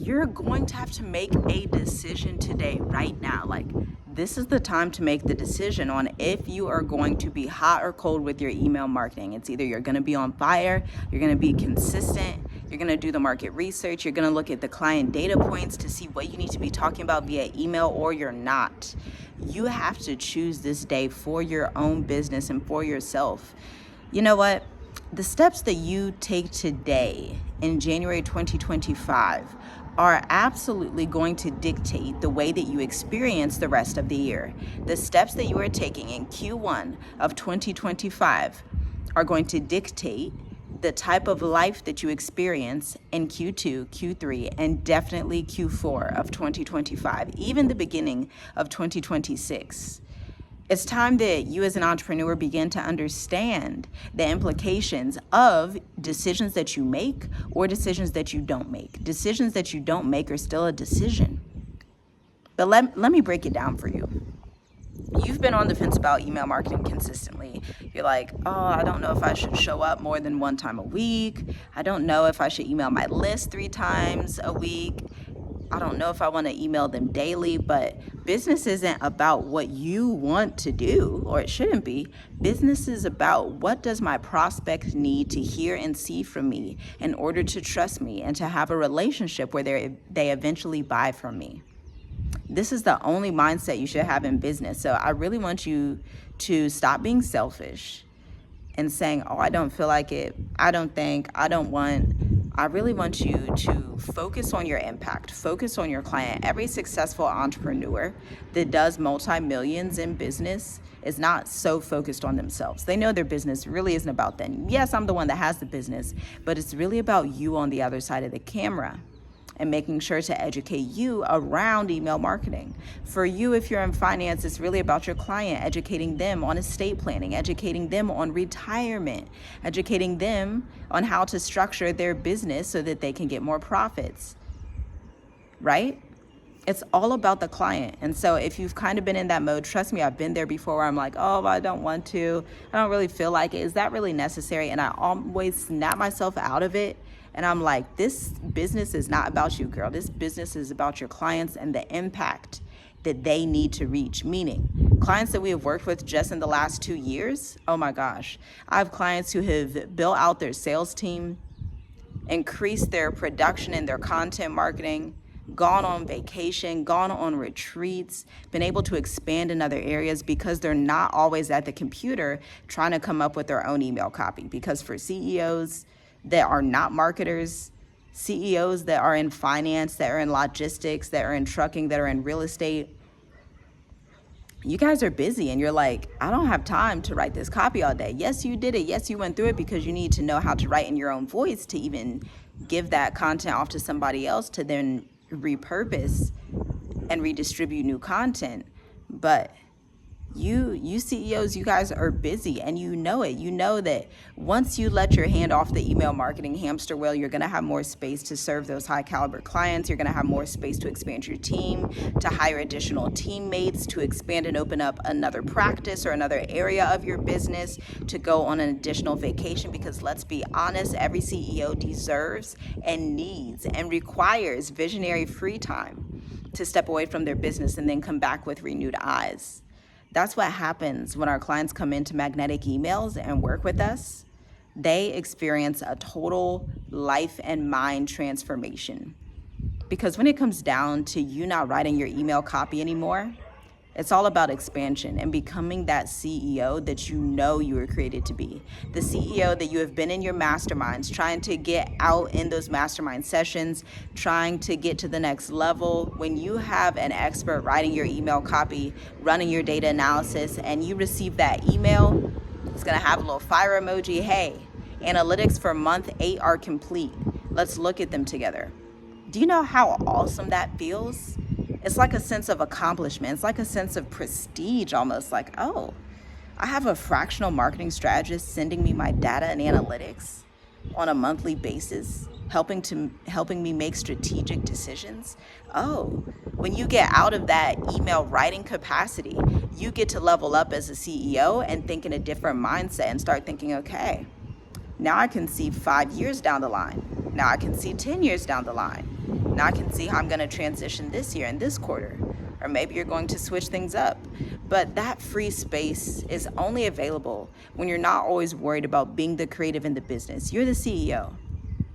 you're going to have to make a decision today, right now. Like, this is the time to make the decision on if you are going to be hot or cold with your email marketing. It's either you're going to be on fire, you're going to be consistent, you're going to do the market research, you're going to look at the client data points to see what you need to be talking about via email, or you're not. You have to choose this day for your own business and for yourself. You know what? The steps that you take today in January 2025 are absolutely going to dictate the way that you experience the rest of the year. The steps that you are taking in Q1 of 2025 are going to dictate the type of life that you experience in Q2, Q3, and definitely Q4 of 2025, even the beginning of 2026. It's time that you as an entrepreneur begin to understand the implications of decisions that you make or decisions that you don't make. Decisions that you don't make are still a decision. But let me break it down for you. You've been on the fence about email marketing consistently. You're like, oh, I don't know if I should show up more than one time a week. I don't know if I should email my list 3 times a week. I don't know if I want to email them daily. But business isn't about what you want to do, or it shouldn't be. Business is about, what does my prospect need to hear and see from me in order to trust me and to have a relationship where they eventually buy from me. This is the only mindset you should have in business. So I really want you to stop being selfish and saying, oh, I don't feel like it, I don't think, I don't want. I really want you to focus on your impact, focus on your client. Every successful entrepreneur that does multi-millions in business is not so focused on themselves. They know their business really isn't about them. Yes, I'm the one that has the business, but it's really about you on the other side of the camera, and making sure to educate you around email marketing. For you, if you're in finance, it's really about your client, educating them on estate planning, educating them on retirement, educating them on how to structure their business so that they can get more profits, right? It's all about the client. And so if you've kind of been in that mode, trust me, I've been there before, where I'm like, oh, I don't want to, I don't really feel like it. Is that really necessary? And I always snap myself out of it. And I'm like, this business is not about you, girl. This business is about your clients and the impact that they need to reach. Meaning, clients that we have worked with just in the last 2 years, oh my gosh. I have clients who have built out their sales team, increased their production and their content marketing, gone on vacation, gone on retreats, been able to expand in other areas because they're not always at the computer trying to come up with their own email copy. Because for CEOs that are not marketers, CEOs that are in finance, that are in logistics, that are in trucking, that are in real estate, you guys are busy and you're like, I don't have time to write this copy all day. Yes, you did it. Yes, you went through it because you need to know how to write in your own voice to even give that content off to somebody else to then repurpose and redistribute new content. But you CEOs, you guys are busy, and you know it. You know that once you let your hand off the email marketing hamster wheel, you're going to have more space to serve those high caliber clients. You're going to have more space to expand your team, to hire additional teammates, to expand and open up another practice or another area of your business, to go on an additional vacation. Because let's be honest, every CEO deserves and needs and requires visionary free time to step away from their business and then come back with renewed eyes. That's what happens when our clients come into Magnetic Emails and work with us. They experience a total life and mind transformation. Because when it comes down to you not writing your email copy anymore, it's all about expansion and becoming that CEO that you know you were created to be. The CEO that you have been in your masterminds, trying to get out in those mastermind sessions, trying to get to the next level. When you have an expert writing your email copy, running your data analysis, and you receive that email, it's gonna have a little fire emoji. Hey, analytics for month 8 are complete. Let's look at them together. Do you know how awesome that feels? It's like a sense of accomplishment. It's like a sense of prestige almost, like, oh, I have a fractional marketing strategist sending me my data and analytics on a monthly basis, helping me make strategic decisions. Oh, when you get out of that email writing capacity, you get to level up as a CEO and think in a different mindset and start thinking, okay, Now I can see 5 years down the line. Now I can see 10 years down the line. Now I can see how I'm going to transition this year and this quarter. Or maybe you're going to switch things up. But that free space is only available when you're not always worried about being the creative in the business. You're the CEO.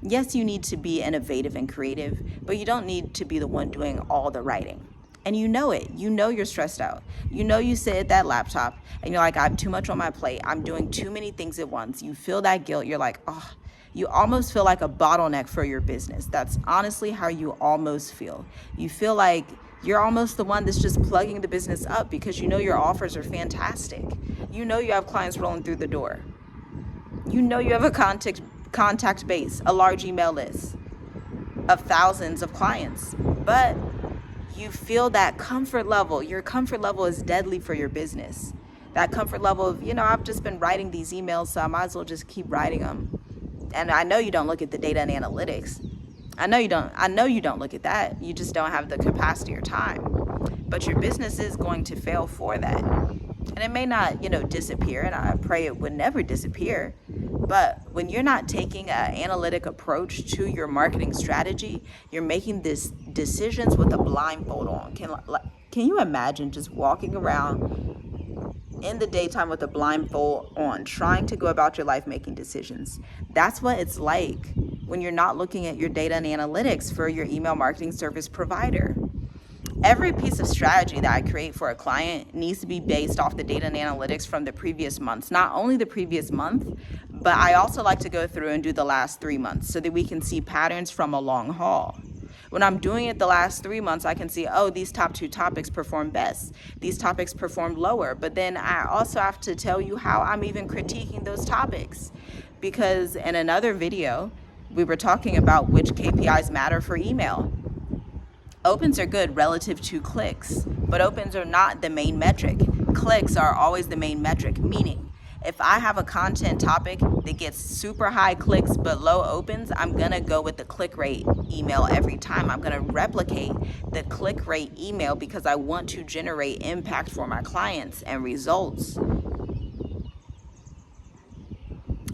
Yes, you need to be innovative and creative, but you don't need to be the one doing all the writing. And you know it. You know you're stressed out. You know you sit at that laptop and you're like, I have too much on my plate. I'm doing too many things at once. You feel that guilt. You're like, oh, you almost feel like a bottleneck for your business. That's honestly how you almost feel. You feel like you're almost the one that's just plugging the business up because you know your offers are fantastic. You know you have clients rolling through the door. You know you have a contact base, a large email list of thousands of clients, but you feel that comfort level. Your comfort level is deadly for your business. That comfort level of, I've just been writing these emails, so I might as well just keep writing them. And I know you don't look at the data and analytics. I know you don't look at that. You just don't have the capacity or time. But your business is going to fail for that. And it may not, disappear, and I pray it would never disappear. But when you're not taking an analytic approach to your marketing strategy, you're making these decisions with a blindfold on. Can you imagine just walking around in the daytime with a blindfold on, trying to go about your life making decisions? That's what it's like when you're not looking at your data and analytics for your email marketing service provider. Every piece of strategy that I create for a client needs to be based off the data and analytics from the previous months. Not only the previous month, but I also like to go through and do the last 3 months so that we can see patterns from a long haul. When I'm doing it the last 3 months, I can see, these top 2 topics perform best. These topics perform lower. But then I also have to tell you how I'm even critiquing those topics. Because in another video, we were talking about which KPIs matter for email. Opens are good relative to clicks, but opens are not the main metric. Clicks are always the main metric, meaning if I have a content topic that gets super high clicks but low opens, I'm gonna go with the click rate email every time. I'm gonna replicate the click rate email because I want to generate impact for my clients and results. I'm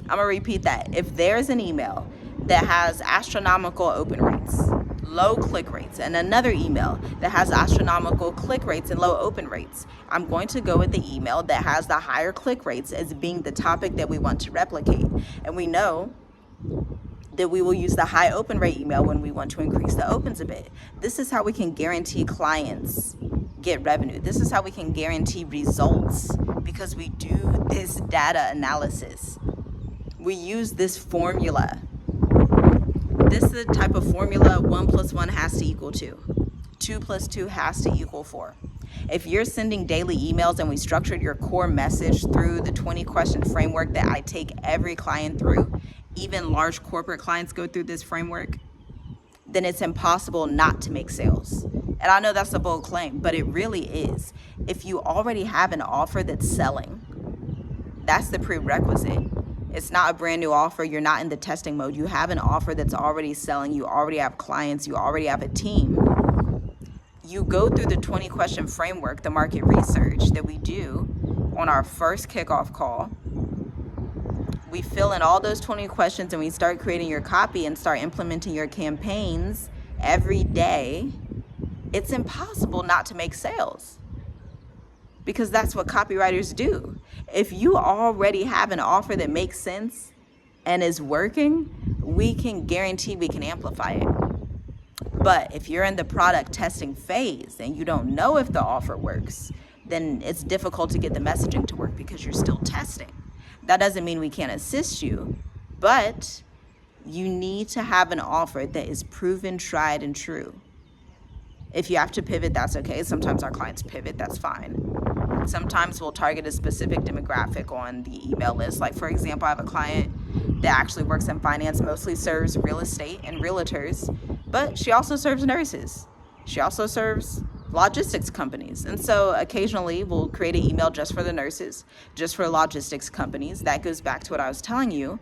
gonna repeat that. If there's an email that has astronomical open rates, low click rates, and another email that has astronomical click rates and low open rates, I'm going to go with the email that has the higher click rates as being the topic that we want to replicate. And we know that we will use the high open rate email when we want to increase the opens a bit. This is how we can guarantee clients get revenue. This is how we can guarantee results because we do this data analysis. We use this formula. This is the type of formula 1 + 1 has to equal 2. 2 + 2 has to equal 4. If you're sending daily emails and we structured your core message through the 20-question framework that I take every client through, even large corporate clients go through this framework, then it's impossible not to make sales. And I know that's a bold claim, but it really is. If you already have an offer that's selling, that's the prerequisite. It's not a brand new offer. You're not in the testing mode. You have an offer that's already selling. You already have clients. You already have a team. You go through the 20-question framework, the market research that we do on our first kickoff call. We fill in all those 20 questions and we start creating your copy and start implementing your campaigns every day. It's impossible not to make sales because that's what copywriters do. If you already have an offer that makes sense and is working, we can guarantee we can amplify it. But if you're in the product testing phase and you don't know if the offer works, then it's difficult to get the messaging to work because you're still testing. That doesn't mean we can't assist you, but you need to have an offer that is proven, tried, and true. If you have to pivot, that's okay. Sometimes our clients pivot, that's fine. Sometimes we'll target a specific demographic on the email list. Like, for example, I have a client that actually works in finance, mostly serves real estate and realtors, but she also serves nurses. She also serves logistics companies. And so occasionally we'll create an email just for the nurses, just for logistics companies. That goes back to what I was telling you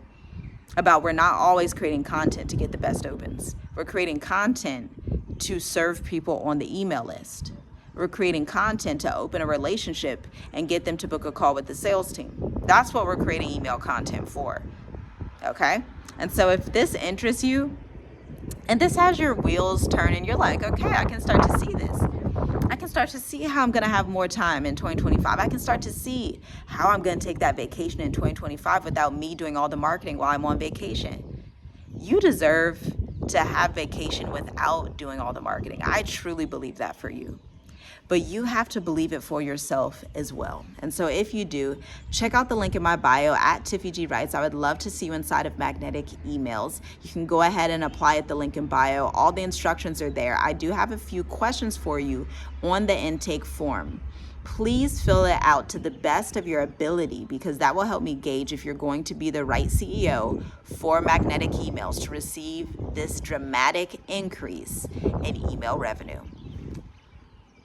about we're not always creating content to get the best opens. We're creating content to serve people on the email list. We're creating content to open a relationship and get them to book a call with the sales team. That's what we're creating email content for. Okay? And so if this interests you and this has your wheels turning, you're like, okay, I can start to see this. I can start to see how I'm going to have more time in 2025. I can start to see how I'm going to take that vacation in 2025 without me doing all the marketing while I'm on vacation. You deserve to have vacation without doing all the marketing. I truly believe that for you. But you have to believe it for yourself as well. And so if you do, check out the link in my bio at Tiffy G Writes. I would love to see you inside of Magnetic Emails. You can go ahead and apply at the link in bio. All the instructions are there. I do have a few questions for you on the intake form. Please fill it out to the best of your ability, because that will help me gauge if you're going to be the right CEO for Magnetic Emails to receive this dramatic increase in email revenue.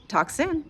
Talk soon.